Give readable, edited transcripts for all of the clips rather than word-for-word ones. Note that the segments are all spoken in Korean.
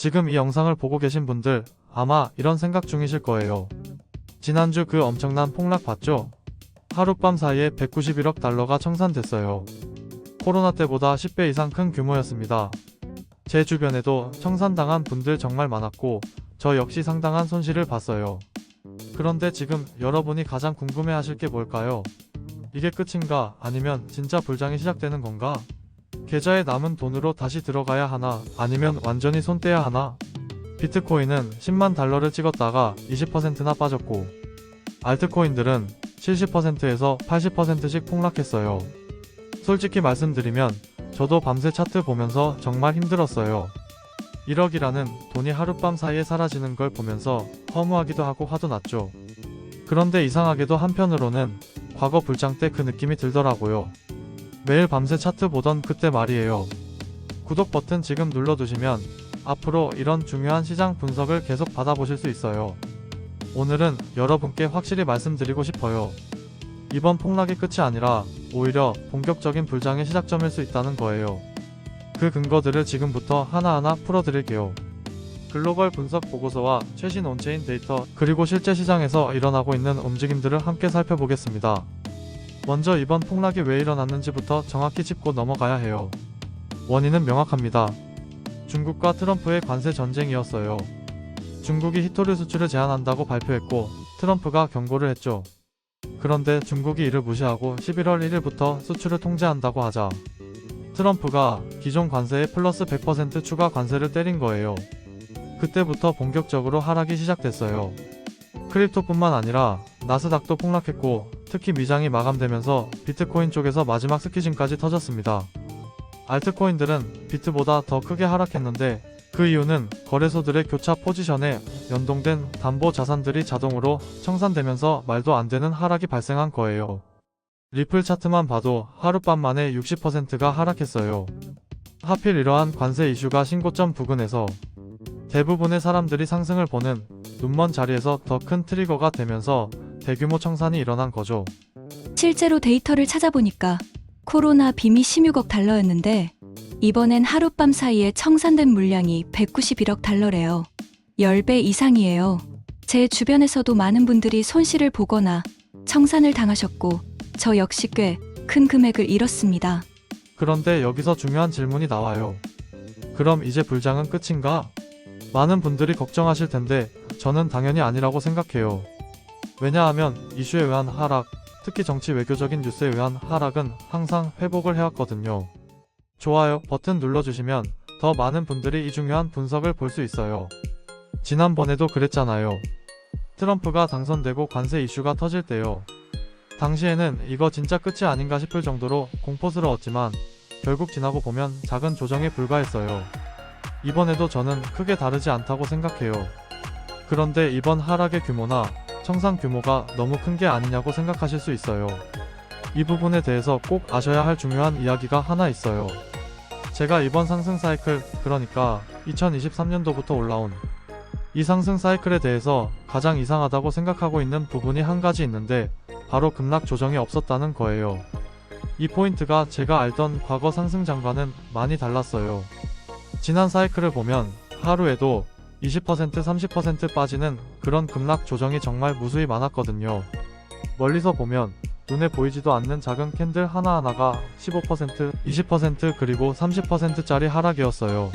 지금 이 영상을 보고 계신 분들 아마 이런 생각 중이실 거예요. 지난주 그 엄청난 폭락 봤죠? 하룻밤 사이에 191억 달러가 청산됐어요. 코로나 때보다 10배 이상 큰 규모였습니다. 제 주변에도 청산당한 분들 정말 많았고 저 역시 상당한 손실을 봤어요. 그런데 지금 여러분이 가장 궁금해하실 게 뭘까요? 이게 끝인가? 아니면 진짜 불장이 시작되는 건가? 계좌에 남은 돈으로 다시 들어가야 하나? 아니면 완전히 손 떼야 하나? 비트코인은 10만 달러를 찍었다가 20%나 빠졌고 알트코인들은 70%에서 80%씩 폭락했어요. 솔직히 말씀드리면 저도 밤새 차트 보면서 정말 힘들었어요. 1억이라는 돈이 하룻밤 사이에 사라지는 걸 보면서 허무하기도 하고 화도 났죠. 그런데 이상하게도 한편으로는 과거 불장 때 그 느낌이 들더라고요. 매일 밤새 차트 보던 그때 말이에요. 구독 버튼 지금 눌러두시면 앞으로 이런 중요한 시장 분석을 계속 받아보실 수 있어요. 오늘은 여러분께 확실히 말씀드리고 싶어요. 이번 폭락이 끝이 아니라 오히려 본격적인 불장의 시작점일 수 있다는 거예요. 그 근거들을 지금부터 하나하나 풀어드릴게요. 글로벌 분석 보고서와 최신 온체인 데이터 그리고 실제 시장에서 일어나고 있는 움직임들을 함께 살펴보겠습니다. 먼저 이번 폭락이 왜 일어났는지부터 정확히 짚고 넘어가야 해요. 원인은 명확합니다. 중국과 트럼프의 관세 전쟁이었어요. 중국이 히토류 수출을 제한한다고 발표했고 트럼프가 경고를 했죠. 그런데 중국이 이를 무시하고 11월 1일부터 수출을 통제한다고 하자 트럼프가 기존 관세에 플러스 100% 추가 관세를 때린 거예요. 그때부터 본격적으로 하락이 시작됐어요. 크립토뿐만 아니라 나스닥도 폭락했고 특히 미장이 마감되면서 비트코인 쪽에서 마지막 스퀴징까지 터졌습니다. 알트코인들은 비트보다 더 크게 하락했는데 그 이유는 거래소들의 교차 포지션에 연동된 담보 자산들이 자동으로 청산되면서 말도 안 되는 하락이 발생한 거예요. 리플 차트만 봐도 하룻밤 만에 60%가 하락했어요. 하필 이러한 관세 이슈가 신고점 부근에서 대부분의 사람들이 상승을 보는 눈먼 자리에서 더 큰 트리거가 되면서 대규모 청산이 일어난 거죠. 실제로 데이터를 찾아보니까 코로나 빔이 16억 달러였는데 이번엔 하룻밤 사이에 청산된 물량이 191억 달러래요. 10배 이상이에요. 제 주변에서도 많은 분들이 손실을 보거나 청산을 당하셨고 저 역시 꽤 큰 금액을 잃었습니다. 그런데 여기서 중요한 질문이 나와요. 그럼 이제 불장은 끝인가? 많은 분들이 걱정하실 텐데 저는 당연히 아니라고 생각해요. 왜냐하면 이슈에 의한 하락, 특히 정치 외교적인 뉴스에 의한 하락은 항상 회복을 해왔거든요. 좋아요 버튼 눌러주시면 더 많은 분들이 이 중요한 분석을 볼 수 있어요. 지난번에도 그랬잖아요. 트럼프가 당선되고 관세 이슈가 터질 때요. 당시에는 이거 진짜 끝이 아닌가 싶을 정도로 공포스러웠지만 결국 지나고 보면 작은 조정에 불과했어요. 이번에도 저는 크게 다르지 않다고 생각해요. 그런데 이번 하락의 규모나 청산 규모가 너무 큰 게 아니냐고 생각하실 수 있어요. 이 부분에 대해서 꼭 아셔야 할 중요한 이야기가 하나 있어요. 제가 이번 상승 사이클, 그러니까 2023년도부터 올라온 이 상승 사이클에 대해서 가장 이상하다고 생각하고 있는 부분이 한 가지 있는데 바로 급락 조정이 없었다는 거예요. 이 포인트가 제가 알던 과거 상승장과는 많이 달랐어요. 지난 사이클을 보면 하루에도 20% 30% 빠지는 그런 급락 조정이 정말 무수히 많았거든요. 멀리서 보면 눈에 보이지도 않는 작은 캔들 하나하나가 15%, 20% 그리고 30%짜리 하락이었어요.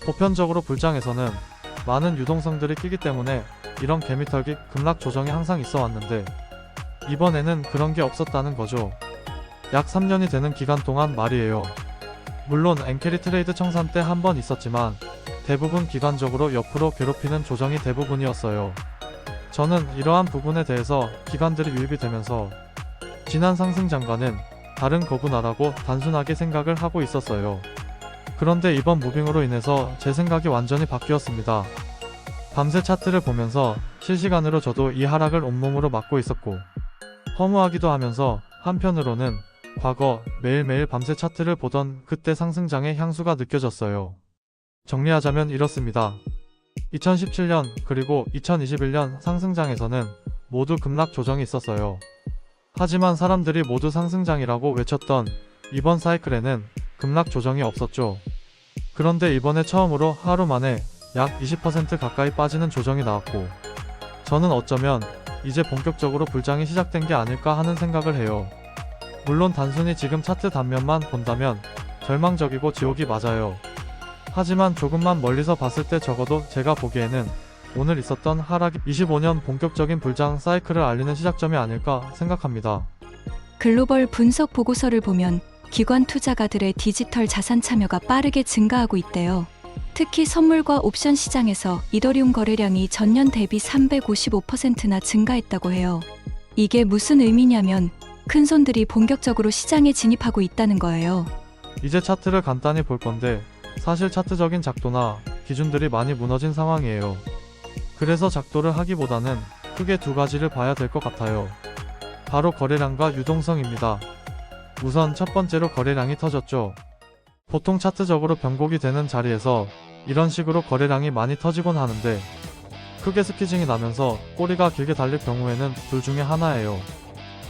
보편적으로 불장에서는 많은 유동성들이 끼기 때문에 이런 개미털기 급락 조정이 항상 있어 왔는데 이번에는 그런 게 없었다는 거죠. 약 3년이 되는 기간 동안 말이에요. 물론 엔캐리 트레이드 청산 때 한 번 있었지만 대부분 기간적으로 옆으로 괴롭히는 조정이 대부분이었어요. 저는 이러한 부분에 대해서 기관들이 유입이 되면서 지난 상승장과는 다른 거구나라고 단순하게 생각을 하고 있었어요. 그런데 이번 무빙으로 인해서 제 생각이 완전히 바뀌었습니다. 밤새 차트를 보면서 실시간으로 저도 이 하락을 온몸으로 맞고 있었고 허무하기도 하면서 한편으로는 과거 매일매일 밤새 차트를 보던 그때 상승장의 향수가 느껴졌어요. 정리하자면 이렇습니다. 2017년 그리고 2021년 상승장에서는 모두 급락 조정이 있었어요. 하지만 사람들이 모두 상승장이라고 외쳤던 이번 사이클에는 급락 조정이 없었죠. 그런데 이번에 처음으로 하루 만에 약 20% 가까이 빠지는 조정이 나왔고, 저는 어쩌면 이제 본격적으로 불장이 시작된 게 아닐까 하는 생각을 해요. 물론 단순히 지금 차트 단면만 본다면 절망적이고 지옥이 맞아요. 하지만 조금만 멀리서 봤을 때 적어도 제가 보기에는 오늘 있었던 하락이 25년 본격적인 불장 사이클을 알리는 시작점이 아닐까 생각합니다. 글로벌 분석 보고서를 보면 기관 투자가들의 디지털 자산 참여가 빠르게 증가하고 있대요. 특히 선물과 옵션 시장에서 이더리움 거래량이 전년 대비 355%나 증가했다고 해요. 이게 무슨 의미냐면 큰손들이 본격적으로 시장에 진입하고 있다는 거예요. 이제 차트를 간단히 볼 건데 사실 차트적인 작도나 기준들이 많이 무너진 상황이에요. 그래서 작도를 하기보다는 크게 두 가지를 봐야 될 것 같아요. 바로 거래량과 유동성입니다. 우선 첫 번째로 거래량이 터졌죠. 보통 차트적으로 변곡이 되는 자리에서 이런 식으로 거래량이 많이 터지곤 하는데 크게 스퀴징이 나면서 꼬리가 길게 달릴 경우에는 둘 중에 하나예요.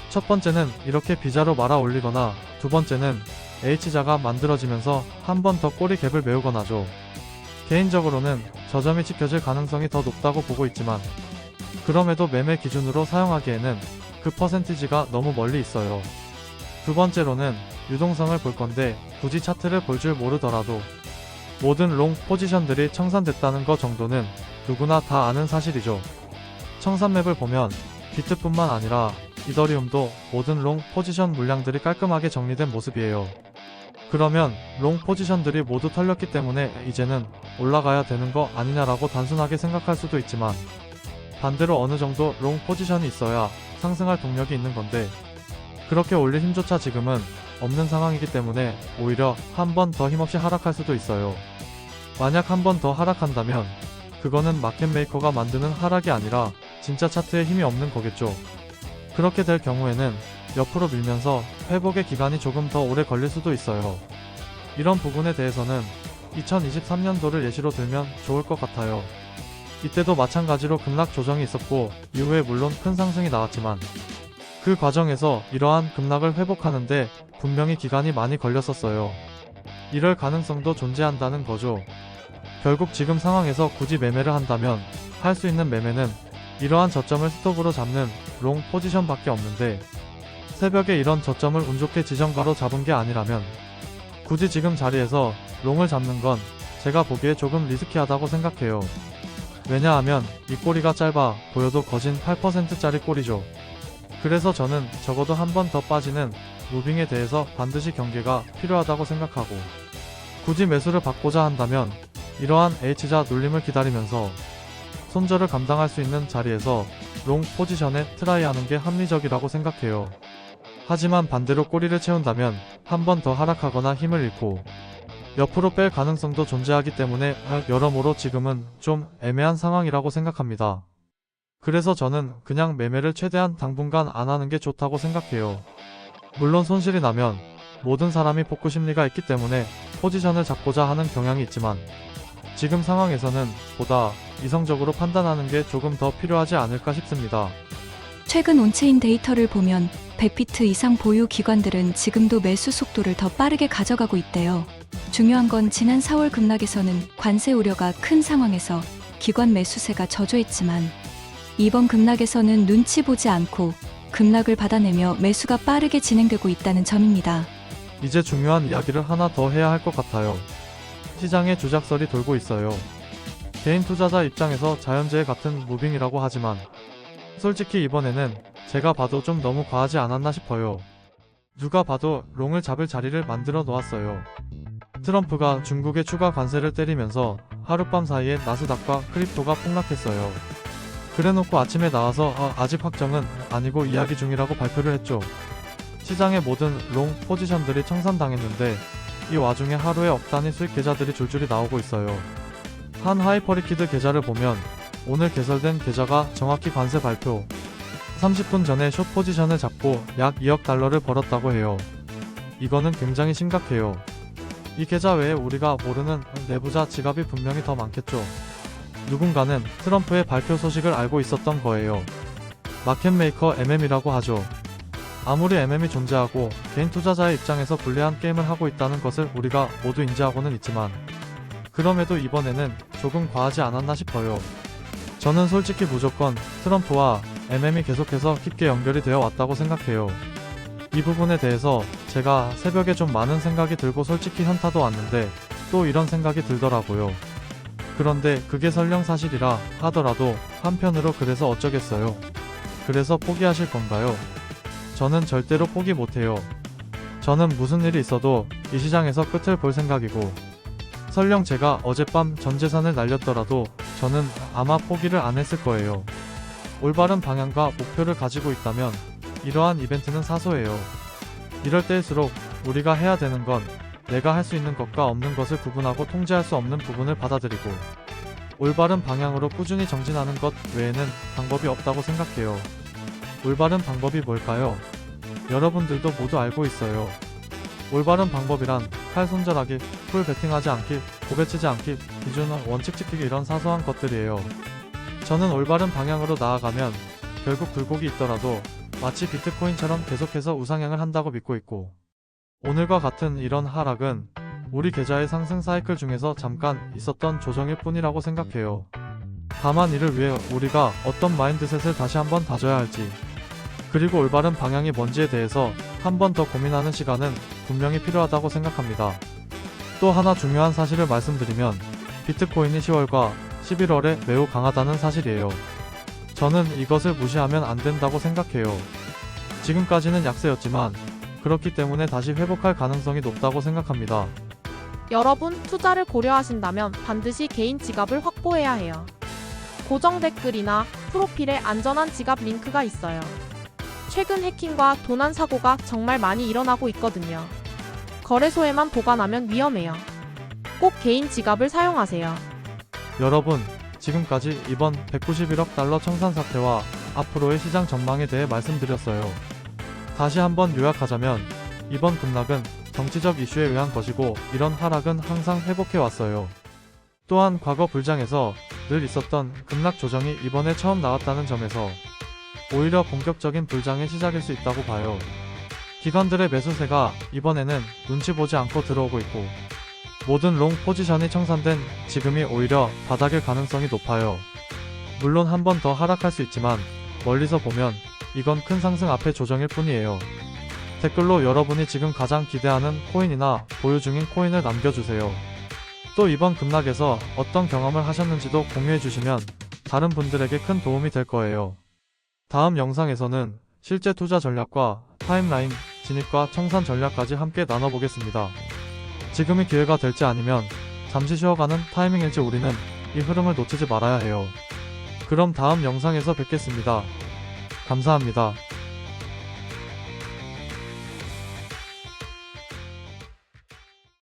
첫 번째는 이렇게 B자로 말아 올리거나 두 번째는 H자가 만들어지면서 한 번 더 꼬리 갭을 메우거나죠. 개인적으로는 저점이 지켜질 가능성이 더 높다고 보고 있지만 그럼에도 매매 기준으로 사용하기에는 그 퍼센티지가 너무 멀리 있어요. 두 번째로는 유동성을 볼 건데 굳이 차트를 볼 줄 모르더라도 모든 롱 포지션들이 청산됐다는 거 정도는 누구나 다 아는 사실이죠. 청산맵을 보면 비트뿐만 아니라 이더리움도 모든 롱 포지션 물량들이 깔끔하게 정리된 모습이에요. 그러면 롱 포지션들이 모두 털렸기 때문에 이제는 올라가야 되는 거 아니냐라고 단순하게 생각할 수도 있지만 반대로 어느 정도 롱 포지션이 있어야 상승할 동력이 있는 건데 그렇게 올릴 힘조차 지금은 없는 상황이기 때문에 오히려 한 번 더 힘없이 하락할 수도 있어요. 만약 한 번 더 하락한다면 그거는 마켓메이커가 만드는 하락이 아니라 진짜 차트에 힘이 없는 거겠죠. 그렇게 될 경우에는 옆으로 밀면서 회복의 기간이 조금 더 오래 걸릴 수도 있어요. 이런 부분에 대해서는 2023년도를 예시로 들면 좋을 것 같아요. 이때도 마찬가지로 급락 조정이 있었고 이후에 물론 큰 상승이 나왔지만 그 과정에서 이러한 급락을 회복하는데 분명히 기간이 많이 걸렸었어요. 이럴 가능성도 존재한다는 거죠. 결국 지금 상황에서 굳이 매매를 한다면 할 수 있는 매매는 이러한 저점을 스톱으로 잡는 롱 포지션 밖에 없는데 새벽에 이런 저점을 운 좋게 지정가로 잡은 게 아니라면 굳이 지금 자리에서 롱을 잡는 건 제가 보기에 조금 리스키하다고 생각해요. 왜냐하면 이 꼬리가 짧아 보여도 거진 8%짜리 꼬리죠. 그래서 저는 적어도 한 번 더 빠지는 무빙에 대해서 반드시 경계가 필요하다고 생각하고 굳이 매수를 받고자 한다면 이러한 H자 눌림을 기다리면서 손절을 감당할 수 있는 자리에서 롱 포지션에 트라이하는 게 합리적이라고 생각해요. 하지만 반대로 꼬리를 채운다면 한 번 더 하락하거나 힘을 잃고 옆으로 뺄 가능성도 존재하기 때문에 여러모로 지금은 좀 애매한 상황이라고 생각합니다. 그래서 저는 그냥 매매를 최대한 당분간 안 하는 게 좋다고 생각해요. 물론 손실이 나면 모든 사람이 복구 심리가 있기 때문에 포지션을 잡고자 하는 경향이 있지만 지금 상황에서는 보다 이성적으로 판단하는 게 조금 더 필요하지 않을까 싶습니다. 최근 온체인 데이터를 보면 100피트 이상 보유 기관들은 지금도 매수 속도를 더 빠르게 가져가고 있대요. 중요한 건 지난 4월 급락에서는 관세 우려가 큰 상황에서 기관 매수세가 저조했지만 이번 급락에서는 눈치 보지 않고 급락을 받아내며 매수가 빠르게 진행되고 있다는 점입니다. 이제 중요한 이야기를 하나 더 해야 할 것 같아요. 시장에 주작설이 돌고 있어요. 개인 투자자 입장에서 자연재해 같은 무빙이라고 하지만 솔직히 이번에는 제가 봐도 좀 너무 과하지 않았나 싶어요. 누가 봐도 롱을 잡을 자리를 만들어 놓았어요. 트럼프가 중국에 추가 관세를 때리면서 하룻밤 사이에 나스닥과 크립토가 폭락했어요. 그래놓고 아침에 나와서 아직 확정은 아니고 이야기 중이라고 발표를 했죠. 시장의 모든 롱 포지션들이 청산당했는데 이 와중에 하루에 억 단위 수익 계좌들이 줄줄이 나오고 있어요. 한 하이퍼리퀴드 계좌를 보면 오늘 개설된 계좌가 정확히 관세 발표 30분 전에 숏 포지션을 잡고 약 2억 달러를 벌었다고 해요. 이거는 굉장히 심각해요. 이 계좌 외에 우리가 모르는 내부자 지갑이 분명히 더 많겠죠. 누군가는 트럼프의 발표 소식을 알고 있었던 거예요. 마켓메이커 MM이라고 하죠. 아무리 MM이 존재하고 개인 투자자의 입장에서 불리한 게임을 하고 있다는 것을 우리가 모두 인지하고는 있지만 그럼에도 이번에는 조금 과하지 않았나 싶어요. 저는 솔직히 무조건 트럼프와 MM이 계속해서 깊게 연결이 되어 왔다고 생각해요. 이 부분에 대해서 제가 새벽에 좀 많은 생각이 들고 솔직히 현타도 왔는데 또 이런 생각이 들더라고요. 그런데 그게 설령 사실이라 하더라도 한편으로 그래서 어쩌겠어요. 그래서 포기하실 건가요? 저는 절대로 포기 못해요. 저는 무슨 일이 있어도 이 시장에서 끝을 볼 생각이고, 설령 제가 어젯밤 전 재산을 날렸더라도 저는 아마 포기를 안 했을 거예요. 올바른 방향과 목표를 가지고 있다면 이러한 이벤트는 사소해요. 이럴 때일수록 우리가 해야 되는 건 내가 할 수 있는 것과 없는 것을 구분하고 통제할 수 없는 부분을 받아들이고 올바른 방향으로 꾸준히 정진하는 것 외에는 방법이 없다고 생각해요. 올바른 방법이 뭘까요? 여러분들도 모두 알고 있어요. 올바른 방법이란 칼 손절하기, 풀 베팅하지 않기, 고배치지 않기, 기준 원칙 지키기 이런 사소한 것들이에요. 저는 올바른 방향으로 나아가면 결국 굴곡이 있더라도 마치 비트코인처럼 계속해서 우상향을 한다고 믿고 있고, 오늘과 같은 이런 하락은 우리 계좌의 상승 사이클 중에서 잠깐 있었던 조정일 뿐이라고 생각해요. 다만 이를 위해 우리가 어떤 마인드셋을 다시 한번 다져야 할지, 그리고 올바른 방향이 뭔지에 대해서 한 번 더 고민하는 시간은 분명히 필요하다고 생각합니다. 또 하나 중요한 사실을 말씀드리면 비트코인이 10월과 11월에 매우 강하다는 사실이에요. 저는 이것을 무시하면 안 된다고 생각해요. 지금까지는 약세였지만 그렇기 때문에 다시 회복할 가능성이 높다고 생각합니다. 여러분, 투자를 고려하신다면 반드시 개인 지갑을 확보해야 해요. 고정 댓글이나 프로필에 안전한 지갑 링크가 있어요. 최근 해킹과 도난 사고가 정말 많이 일어나고 있거든요. 거래소에만 보관하면 위험해요. 꼭 개인 지갑을 사용하세요. 여러분, 지금까지 이번 191억 달러 청산 사태와 앞으로의 시장 전망에 대해 말씀드렸어요. 다시 한번 요약하자면 이번 급락은 정치적 이슈에 의한 것이고, 이런 하락은 항상 회복해 왔어요. 또한 과거 불장에서 늘 있었던 급락 조정이 이번에 처음 나왔다는 점에서 오히려 본격적인 불장의 시작일 수 있다고 봐요. 기관들의 매수세가 이번에는 눈치 보지 않고 들어오고 있고, 모든 롱 포지션이 청산된 지금이 오히려 바닥일 가능성이 높아요. 물론 한 번 더 하락할 수 있지만 멀리서 보면 이건 큰 상승 앞의 조정일 뿐이에요. 댓글로 여러분이 지금 가장 기대하는 코인이나 보유 중인 코인을 남겨주세요. 또 이번 급락에서 어떤 경험을 하셨는지도 공유해주시면 다른 분들에게 큰 도움이 될 거예요. 다음 영상에서는 실제 투자 전략과 타임라인, 진입과 청산 전략까지 함께 나눠보겠습니다. 지금이 기회가 될지 아니면 잠시 쉬어가는 타이밍일지 우리는 이 흐름을 놓치지 말아야 해요. 그럼 다음 영상에서 뵙겠습니다. 감사합니다.